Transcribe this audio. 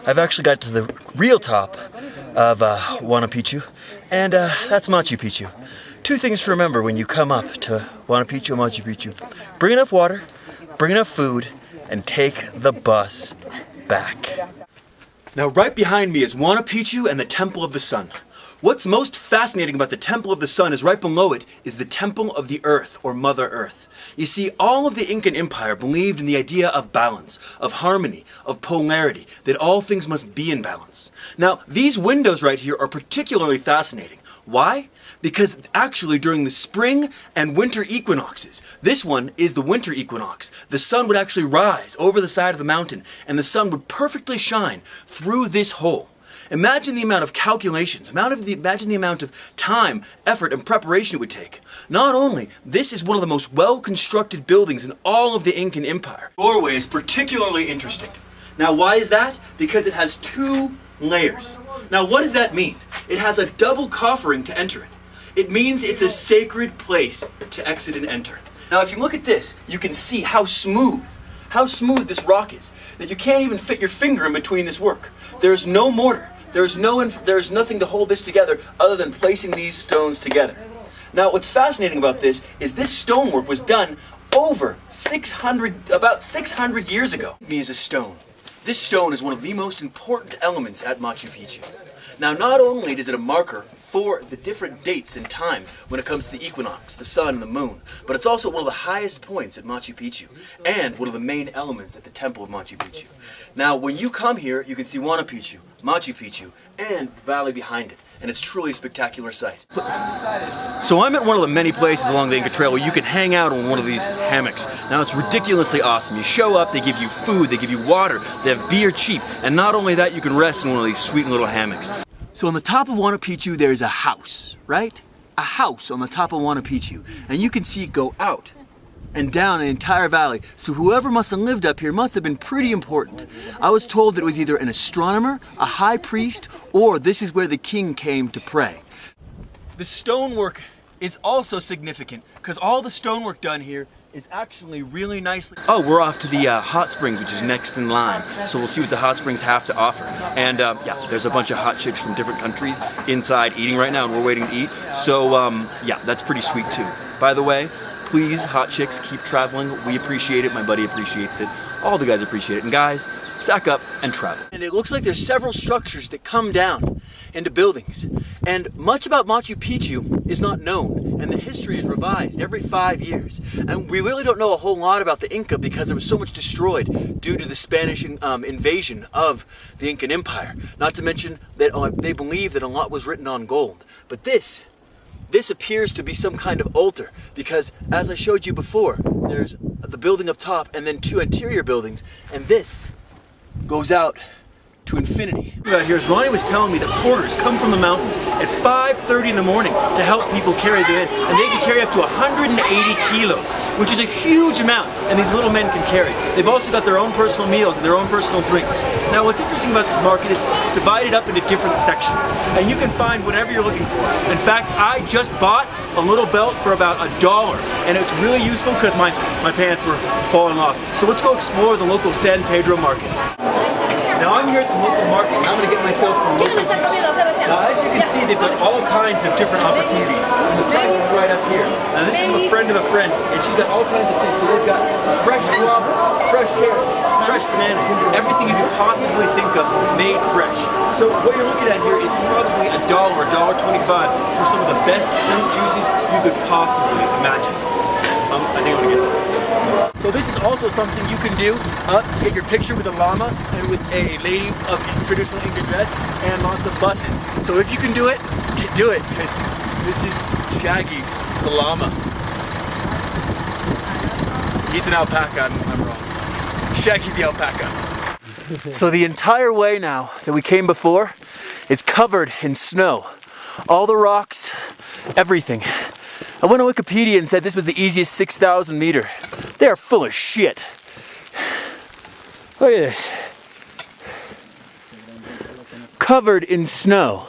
I've actually got to the real top of Machu Picchu, and that's Machu Picchu. Two things to remember when you come up to Machu Picchu. Bring enough water, bring enough food, and take the bus back. Now right behind me is Machu Picchu and the Temple of the Sun. What's most fascinating about the Temple of the Sun is right below it is the Temple of the Earth, or Mother Earth. You see, all of the Incan Empire believed in the idea of balance, of harmony, of polarity, that all things must be in balance. Now, these windows right here are particularly fascinating. Why? Because actually during the spring and winter equinoxes, this one is the winter equinox, the sun would actually rise over the side of the mountain and the sun would perfectly shine through this hole. Imagine the amount of calculations, imagine the amount of time, effort, and preparation it would take. Not only, this is one of the most well-constructed buildings in all of the Incan Empire. The doorway is particularly interesting. Now why is that? Because it has 2 layers. Now what does that mean? It has a double coffering to enter it. It means it's a sacred place to exit and enter. Now if you look at this, you can see how smooth this rock is, that you can't even fit your finger in between this work. There's no mortar. There's nothing to hold this together other than placing these stones together. Now what's fascinating about this is this stonework was done over about 600 years ago. This is a stone. This stone is one of the most important elements at Machu Picchu. Now not only is it a marker for the different dates and times when it comes to the equinox, the sun and the moon, but it's also one of the highest points at Machu Picchu and one of the main elements at the Temple of Machu Picchu. Now when you come here, you can see Machu Picchu, and the valley behind it, and it's truly a spectacular sight. So I'm at one of the many places along the Inca Trail where you can hang out on one of these hammocks. Now it's ridiculously awesome. You show up, they give you food, they give you water, they have beer cheap, and not only that, you can rest in one of these sweet little hammocks. So on the top of Machu Picchu there's a house, right? A house on the top of Machu Picchu, and you can see it go out and down the entire valley. So whoever must have lived up here must have been pretty important. I was told that it was either an astronomer, a high priest, or this is where the king came to pray. The stonework is also significant because all the stonework done here is actually really nicely. Oh, we're off to the hot springs, which is next in line. So we'll see what the hot springs have to offer. And yeah, there's a bunch of hot chicks from different countries inside eating right now, and we're waiting to eat. So yeah, that's pretty sweet too. By the way, please, hot chicks, keep traveling. We appreciate it. My buddy appreciates it. All the guys appreciate it. And guys, sack up and travel. And it looks like there's several structures that come down into buildings. And much about Machu Picchu is not known. And the history is revised every 5 years. And we really don't know a whole lot about the Inca because there was so much destroyed due to the Spanish invasion of the Incan Empire. Not to mention that they believe that a lot was written on gold. But this appears to be some kind of altar because, as I showed you before, there's the building up top and then 2 interior buildings, and this goes out to infinity. Right here, as Ronnie was telling me that porters come from the mountains at 5:30 in the morning to help people carry them in, and they can carry up to 180 kilos, which is a huge amount, and these little men can carry. They've also got their own personal meals and their own personal drinks. Now what's interesting about this market is it's divided up into different sections, and you can find whatever you're looking for. In fact, I just bought a little belt for about $1, and it's really useful because my pants were falling off. So let's go explore the local San Pedro market. Now I'm here at the local market and I'm going to get myself some local juice. Now as you can see, they've got all kinds of different opportunities. And the price is right up here. Now this is a friend of a friend, and she's got all kinds of things. So they've got fresh guava, fresh carrots, fresh bananas, everything you could possibly think of made fresh. So what you're looking at here is probably $1, $1.25 for some of the best fruit juices you could possibly imagine. I think I'm going to get some. So this is also something you can do, get your picture with a llama and with a lady of traditional Inca dress and lots of buses. So if you can do it, do it, because this is Shaggy the llama. He's an alpaca, I'm wrong. Shaggy the alpaca. So the entire way now that we came before is covered in snow. All the rocks, everything. I went on Wikipedia and said this was the easiest 6,000 meter. They are full of shit. Look at this. Covered in snow.